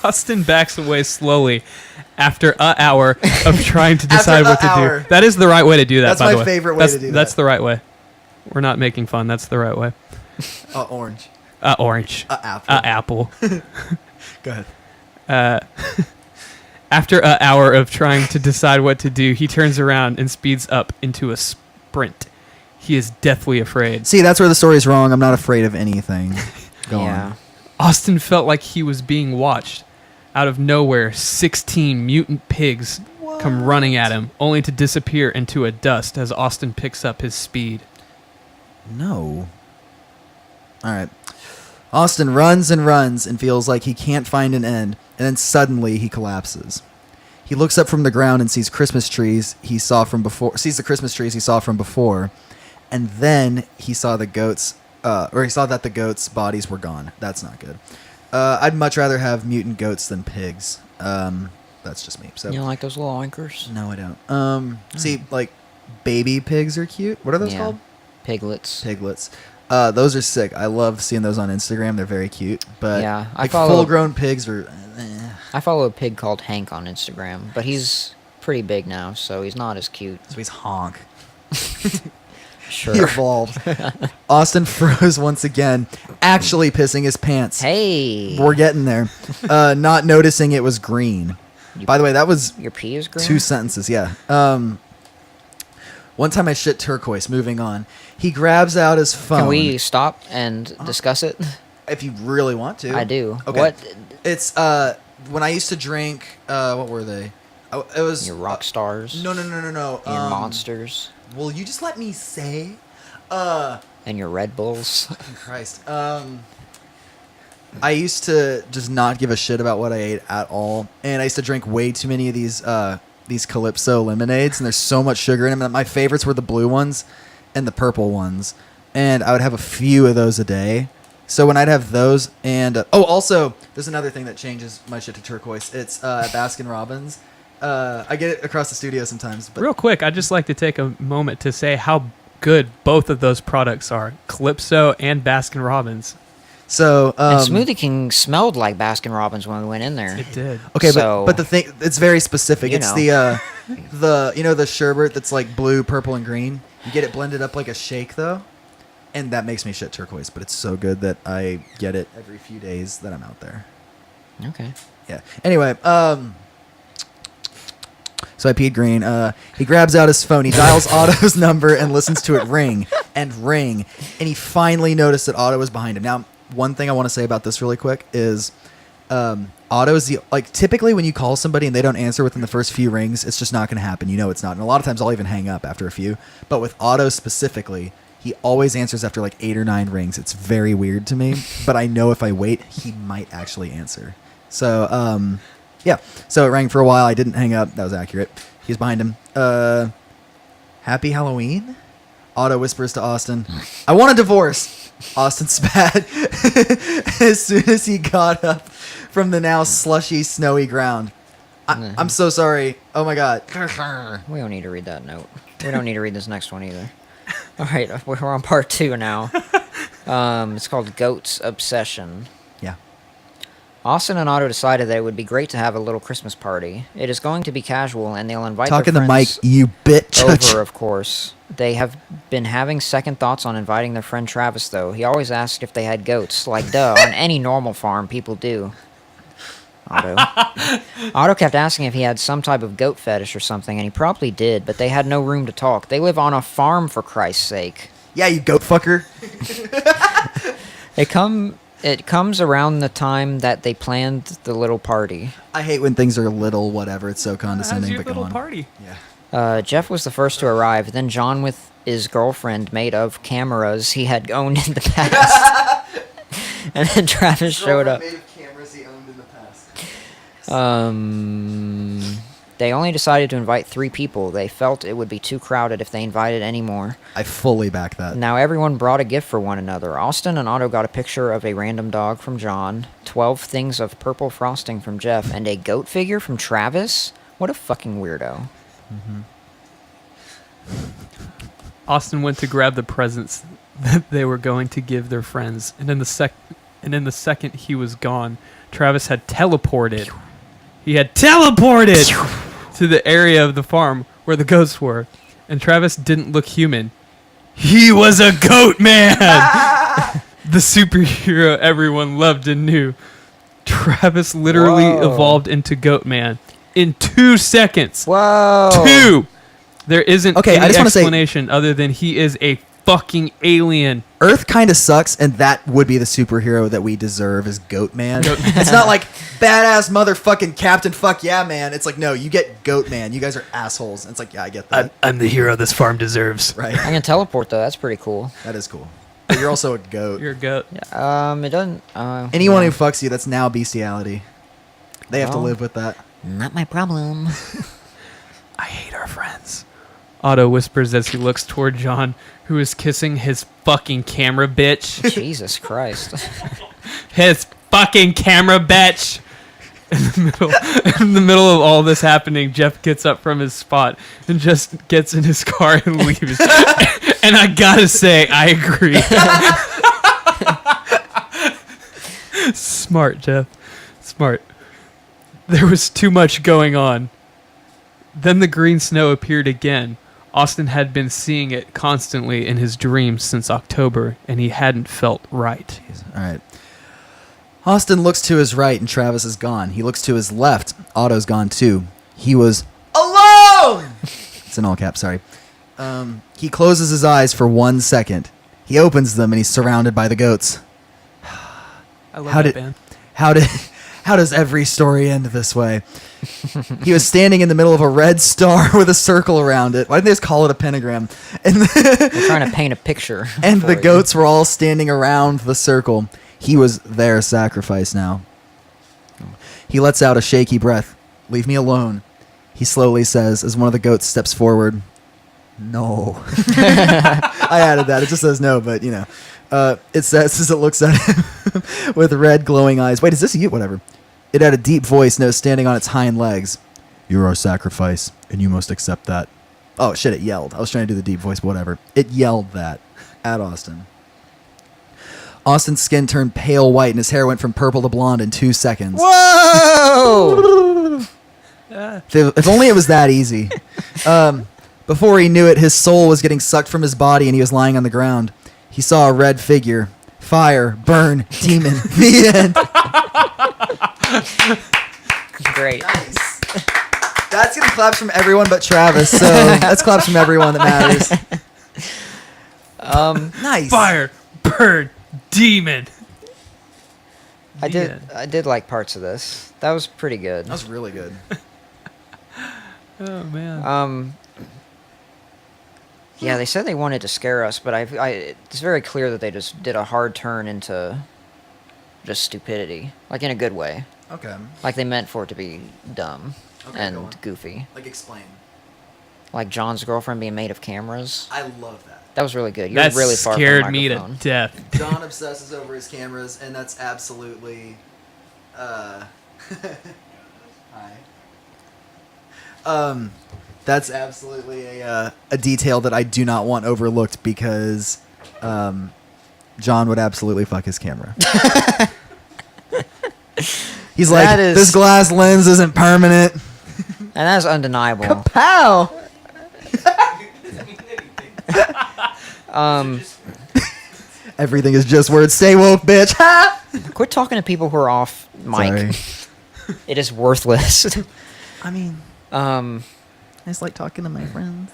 Austin backs away slowly after an hour of trying to decide After what to a hour. do. That is the right way to do that, That's by my the way. favorite way to do that. That's the right way. We're not making fun. That's the right way. Orange. Orange. Apple. Apple. Go ahead. After an hour of trying to decide what to do, he turns around and speeds up into a sprint. He is deathly afraid. See, that's where the story's wrong. I'm not afraid of anything. Go Yeah. on. Austin felt like he was being watched. Out of nowhere, 16 mutant pigs come running at him, only to disappear into a dust as Austin picks up his speed. No. All right. Austin runs and feels like he can't find an end, and then suddenly he collapses. He looks up from the ground and sees the Christmas trees he saw from before, and then he saw the goats, he saw that the goats' bodies were gone. That's not good. I'd much rather have mutant goats than pigs. That's just me. So You don't like those little oinkers? no, I don't. See, like baby pigs are cute. What are those Yeah. called? Piglets. Piglets. Those are sick. I love seeing those on Instagram. They're very cute. But Yeah, I like follow- full-grown pigs are. I follow a pig called Hank on Instagram, but he's pretty big now, so he's not as cute. So he's honk. Sure. He evolved. Austin froze once again, actually pissing his pants. Hey. We're getting there. Not noticing it was green. By the way, that was Your pee is green? 2 sentences. Yeah. One time I shit turquoise. Moving on. He grabs out his phone. Can we stop and discuss it? If you really want to. I do. Okay. What? It's when I used to drink. What were they? Oh, it was Your rock stars? No. Your monsters? Will you just let me say? And your Red Bulls? Christ. I used to just not give a shit about what I ate at all, and I used to drink way too many of these Calypso lemonades, and there's so much sugar in them. And my favorites were the blue ones and the purple ones, and I would have a few of those a day. So when I'd have those, and also there's another thing that changes my shit to turquoise. It's Baskin Robbins. I get it across the studio sometimes, but Real quick, I'd just like to take a moment to say how good both of those products are. Calypso and Baskin Robbins. so and Smoothie King smelled like Baskin Robbins when we went in there. It did. okay, so- but the thing, it's very specific. You It's know. the sherbet that's like blue, purple, and green. You get it blended up like a shake though, and that makes me shit turquoise. But it's so good that I get it every few days that I'm out there. Okay. Yeah. Anyway, so I peed green. He grabs out his phone. He dials Otto's number and listens to it ring and ring. And he finally noticed that Otto was behind him. Now, one thing I want to say about this really quick is Otto is typically when you call somebody and they don't answer within the first few rings, it's just not going to happen. You know it's not. And a lot of times I'll even hang up after a few. But with Otto specifically, he always answers after like 8 or 9 rings. It's very weird to me. But I know if I wait, he might actually answer. So, yeah. So it rang for a while. I didn't hang up. That was accurate. He's behind him. Happy Halloween? Otto whispers to Austin, I want a divorce. Austin spat as soon as he got up from the now slushy, snowy ground. I'm so sorry. Oh my God. We don't need to read that note. We don't need to read this next one either. All right, we're on part 2 now. It's called Goat's Obsession. Yeah. Austin and Otto decided that it would be great to have a little Christmas party. It is going to be casual, and they'll invite Talking their to Mike, friends you bitch. over, of course. They have been having second thoughts on inviting their friend Travis, though. He always asked if they had goats, like duh, on any normal farm, people do. Otto. Otto kept asking if he had some type of goat fetish or something, and he probably did, but they had no room to talk. They live on a farm, for Christ's sake. Yeah, you goat fucker. It comes around the time that they planned the little party. I hate when things are little, whatever. It's so How's condescending. your But go little on. party? Yeah. Jeff was the first to arrive, then John with his girlfriend made of cameras he had owned in the past. And then Travis showed up. Made of cameras he owned in the past. They only decided to invite 3 people. They felt it would be too crowded if they invited any more. I fully back that. Now everyone brought a gift for one another. Austin and Otto got a picture of a random dog from John, 12 things of purple frosting from Jeff, and a goat figure from Travis? What a fucking weirdo. Austin went to grab the presents that they were going to give their friends, and in the second he was gone, Travis had teleported. He had teleported to the area of the farm where the goats were, and Travis didn't look human. He was a goat man. The superhero everyone loved and knew. Travis literally Whoa. evolved into Goat Man in 2 seconds. Whoa! 2. There isn't Okay, I any just wanna say- explanation other than he is a fucking alien. Earth kind of sucks, and that would be the superhero that we deserve as Goat Man. It's not like badass motherfucking Captain Fuck Yeah Man. It's like, no, you get Goat Man. You guys are assholes. And it's like, yeah, I get that. I'm the hero this farm deserves. Right. I can teleport, though. That's pretty cool. That is cool. But you're also a goat. You're a goat. It doesn't... Anyone yeah. who fucks you, that's now bestiality. They have to Well. live with that. Not my problem. I hate our friends. Otto whispers as he looks toward John, who is kissing his fucking camera bitch. Jesus Christ. His fucking camera bitch. In the middle of all this happening, Jeff gets up from his spot and just gets in his car and leaves. And I gotta say, I agree. Smart, Jeff. Smart. There was too much going on. Then the green snow appeared again. Austin had been seeing it constantly in his dreams since October, and he hadn't felt right. All right. Austin looks to his right, and Travis is gone. He looks to his left. Otto's gone, too. He was alone! It's in all caps, sorry. He closes his eyes for 1 second. He opens them, and he's surrounded by the goats. I love How that did- band. How does every story end this way? He was standing in the middle of a red star with a circle around it. Why didn't they just call it a pentagram? And We're trying to paint a picture. and for the you. goats were all standing around the circle. He was their sacrifice now. He lets out a shaky breath. Leave me alone, he slowly says as one of the goats steps forward. No. I added that. It just says no, but you know. It says as it looks at him with red glowing eyes. Wait, is this you? Whatever. It had a deep voice, standing on its hind legs. You're our sacrifice, and you must accept that. Oh, shit, it yelled. I was trying to do the deep voice, but whatever. It yelled that at Austin. Austin's skin turned pale white, and his hair went from purple to blonde in 2 seconds. Whoa! If only it was that easy. Before he knew it, his soul was getting sucked from his body, and he was lying on the ground. He saw a red figure. Fire, burn, demon. The end. Great. Nice. That's getting claps from everyone but Travis, so that's claps from everyone that matters. Nice. Fire, bird, demon. I did. Yeah. I did like parts of this. That was pretty good. That was really good. Oh man. Yeah, they said they wanted to scare us, but it's very clear that they just did a hard turn into just stupidity, like in a good way. Okay. Like they meant for it to be dumb Okay, go on. and goofy. Like, explain. Like John's girlfriend being made of cameras. I love that. That was really good. You're That really far scared from the me to microphone. death. John obsesses over his cameras, and that's absolutely... Hi. That's absolutely a detail that I do not want overlooked because John would absolutely fuck his camera. He's like, That is- this glass lens isn't permanent. And that's undeniable. Pow! Everything is just words. Stay woke, bitch. Ha! Quit talking to people who are off mic. Sorry. It is worthless. I mean, um, I just like talking to my friends.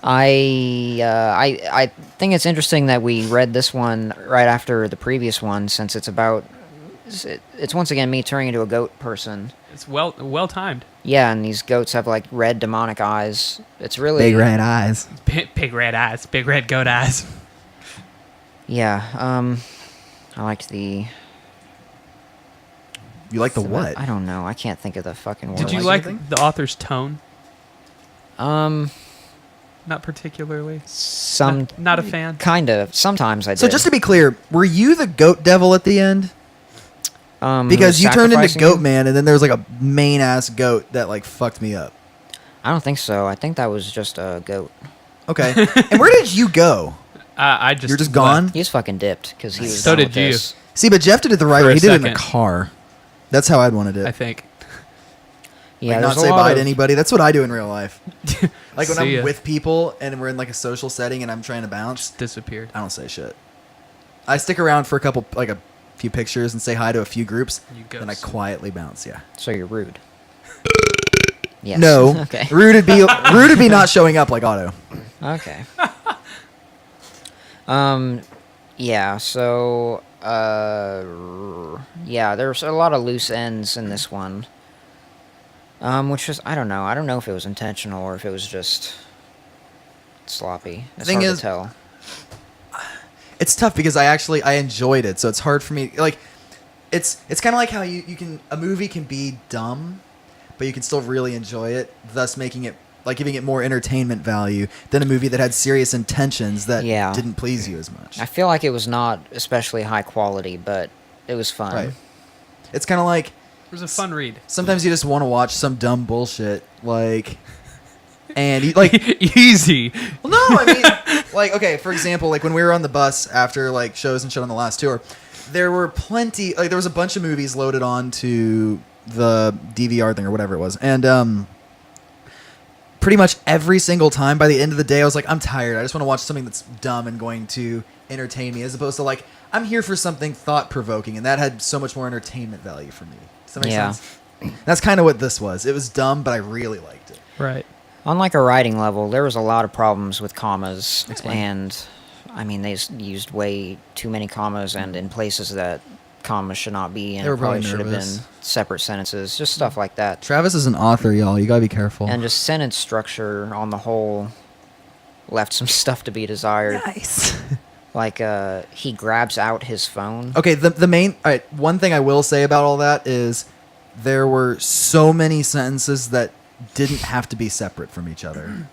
I think it's interesting that we read this one right after the previous one, since it's about. It's once again me turning into a goat person. It's well timed. Yeah, and these goats have like red demonic eyes. It's really Big red eyes. Big red eyes, big red goat eyes. Yeah. I liked the. You like the what? I don't know. I can't think of the fucking word. Did you like like anything? the author's tone? Not particularly. Some Not a fan. kind of. Sometimes I did. So just to be clear, were you the goat devil at the end? Because you turned into sacrificing Goat him? Man, and then there was like a main ass goat that like fucked me up. I don't think so. I think that was just a goat. Okay. And where did you go? I just You're just left. gone? He was fucking dipped because he was. So done did with you. this. See, but Jeff did it the right For way. a He did it in a second. car. That's how I'd want to do it. I think. Yeah, Like, there's not a say lot bye of, to anybody. That's what I do in real life. Like when See I'm ya. with people and we're in like a social setting and I'm trying to bounce, Disappeared. I don't say shit. I stick around for a few pictures and say hi to a few groups, You then I ghost. quietly bounce. Yeah. So you're rude. Yes. No. Okay. Rude would be not showing up like Otto. Okay. Yeah. So. Yeah. There's a lot of loose ends in this one. Which was I don't know. I don't know if it was intentional or if it was just sloppy. It's Thing hard is- to tell. It's tough because I enjoyed it, so it's hard for me. Like, it's kind of like how you can a movie can be dumb, but you can still really enjoy it, thus making it like giving it more entertainment value than a movie that had serious intentions that Yeah. didn't please you as much. I feel like it was not especially high quality, but it was fun. Right. It's kind of like It was a fun read. sometimes you just want to watch some dumb bullshit, like, and you, like, Easy. well, no, I mean, like, okay, for example, like when we were on the bus after like shows and shit on the last tour, there were plenty, like, there was a bunch of movies loaded onto the DVR thing or whatever it was, and pretty much every single time by the end of the day, I was like, I'm tired. I just want to watch something that's dumb and going to entertain me, as opposed to like, I'm here for something thought provoking, and that had so much more entertainment value for me. Does that make Yeah. sense? That's kind of what this was. It was dumb, but I really liked it. Right. On like a writing level, there was a lot of problems with commas, Explain. and I mean they used way too many commas, and in places that commas should not be, and They were it probably probably should have nervous. been separate sentences, just stuff like that, Travis is an author, y'all. You gotta be careful. and just sentence structure on the whole left some stuff to be desired. Nice. Like he grabs out his phone. Okay, the main all right, one thing I will say about all that is there were so many sentences that didn't have to be separate from each other.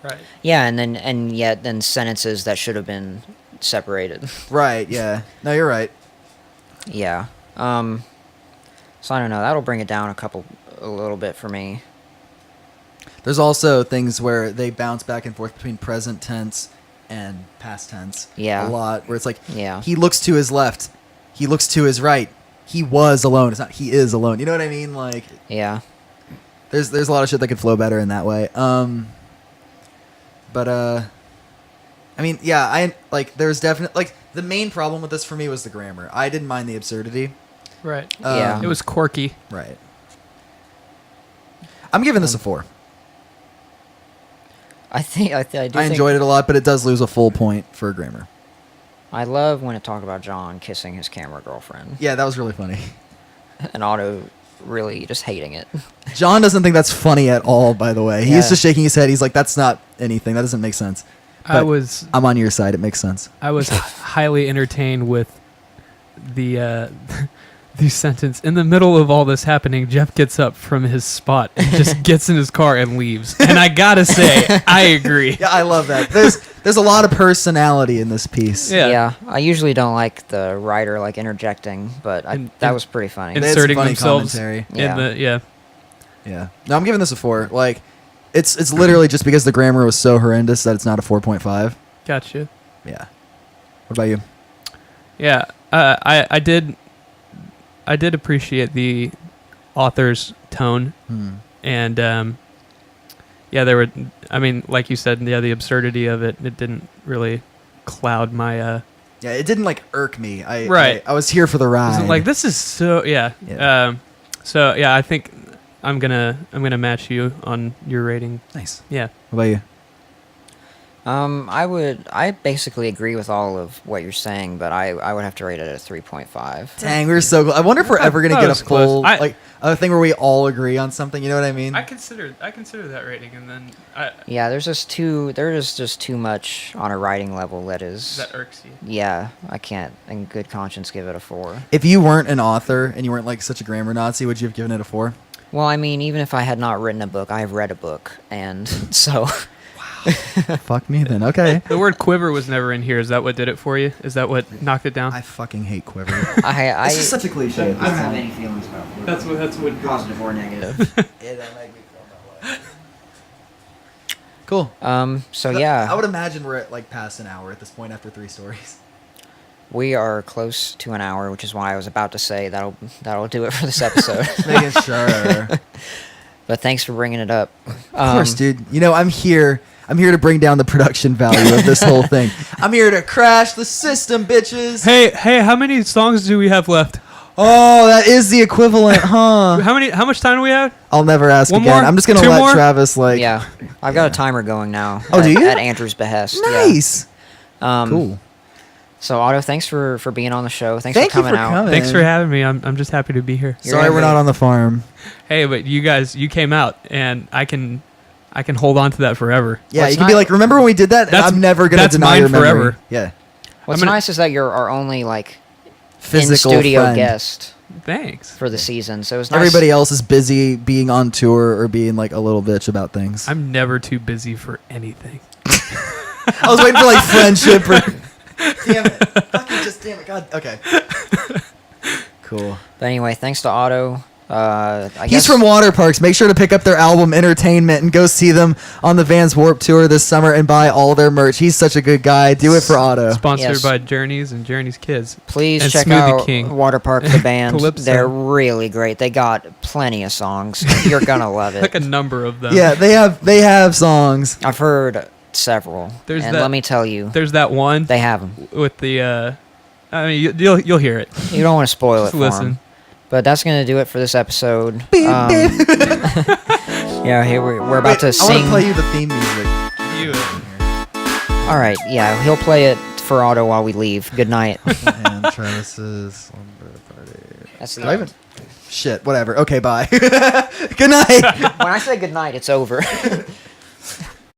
Right. Yeah, and yet then sentences that should have been separated. Right, yeah. No, you're right. Yeah. So I don't know. That'll bring it down a little bit for me. There's also things where they bounce back and forth between present tense and past tense. Yeah. A lot where it's like Yeah. he looks to his left, he looks to his right. He was alone. It's not he is alone. You know what I mean? Like Yeah. there's a lot of shit that could flow better in that way. But I mean, yeah, I like there's definitely like the main problem with this for me was the grammar. I didn't mind the absurdity. Right. Yeah. It was quirky. Right. I'm giving this a 4. I think I do. I think enjoyed it a lot, but it does lose a full point for grammar. I love when it talked about John kissing his camera girlfriend, Yeah, that was really funny. and Otto really just hating it. John doesn't think that's funny at all, by the way. Yeah. He's just shaking his head. He's like, that's not anything. That doesn't make sense. I But was I'm on your side. It makes sense. highly entertained with the the sentence. In the middle of all this happening, Jeff gets up from his spot and just gets in his car and leaves. And I gotta say, I agree. Yeah, I love that. There's a lot of personality in this piece. Yeah. I usually don't like the writer like interjecting, but that was pretty funny. They had some Inserting funny themselves commentary. Yeah. in the Yeah. No, I'm giving this a 4. Like, it's literally just because the grammar was so horrendous that it's not a 4.5. Gotcha. Yeah. What about you? Yeah, I did appreciate the author's tone, and yeah, there were. I mean, like you said, yeah, the absurdity of it. It didn't really cloud my. Yeah, it didn't like irk me. Right. I was here for the ride. Like this is so yeah. Yeah. So yeah, I think I'm gonna match you on your rating. Nice. Yeah. What about you? I basically agree with all of what you're saying, but I would have to rate it at a 3.5. Dang, we're so. I wonder if we're ever gonna That get a was close. full like a thing where we all agree on something. You know what I mean? I consider that rating, and then Yeah, there is just too much on a writing level that irks you. yeah, I can't in good conscience give it a 4. If you weren't an author and you weren't like such a grammar Nazi, would you have given it a 4? Well, I mean, even if I had not written a book, I have read a book, and so Fuck me then. Okay. The word quiver was never in here. Is that what did it for you? Is that what knocked it down? I fucking hate quiver. I It's just such a cliche. I don't have any feelings about quiver. That's what Positive or negative. It make me feel that way. Cool. So yeah, I would imagine we're at like past an hour at this point after 3 stories. we are close to an hour, which is why I was about to say that'll do it for this episode. Making sure. But thanks for bringing it up. Of course, dude. You know, I'm here to bring down the production value of this whole thing. I'm here to crash the system, bitches. Hey, how many songs do we have left? Oh, that is the equivalent, huh? How much time do we have? I'll never ask One again. more? I'm just gonna 2 let more? Travis like. Yeah, I've got a timer going now. Oh, do you? At Andrew's behest. Nice. Yeah. Cool. So Otto, thanks for being on the show. Thanks Thank for you coming for out. coming. Thanks for having me. I'm just happy to be here. You're Sorry, we're gonna not be- on the farm. Hey, but you came out, and I can hold on to that forever. Yeah, What's you can be not- like, remember when we did that? That's- I'm never gonna that's deny mine your memory. forever. Yeah. What's I'm gonna- nice is that you're our only like Physical in studio friend. guest Thanks. for the season. So it was nice. Everybody else is busy being on tour or being like a little bitch about things. I'm never too busy for anything. I was waiting for like friendship or. Damn it! Fucking just damn it! God. Okay. Cool. But anyway, thanks to Otto. I He's guess from Water Parks. Make sure to pick up their album Entertainment and go see them on the Vans Warp Tour this summer and buy all their merch. He's such a good guy. Do it for Otto. Sponsored Yes. by Journeys and Journeys Kids. Please and check Smoothie out King. Water Park the band. Calypso. They're really great. They got plenty of songs. You're gonna love it. Like a number of them. Yeah, they have songs. I've heard several, There's and that- let me tell you, There's that one they have them. with the. I mean, you'll hear it. You don't want to spoil it Just for listen. them. But that's gonna do it for this episode. Yeah, here we're about to Wait, I want sing. to play you the theme music. You. All right, yeah, he'll play it for Otto while we leave. Good night. And Travis's slumber party. That's the Do I even- Shit, whatever. Okay, bye. Good night. When I say good night, it's over.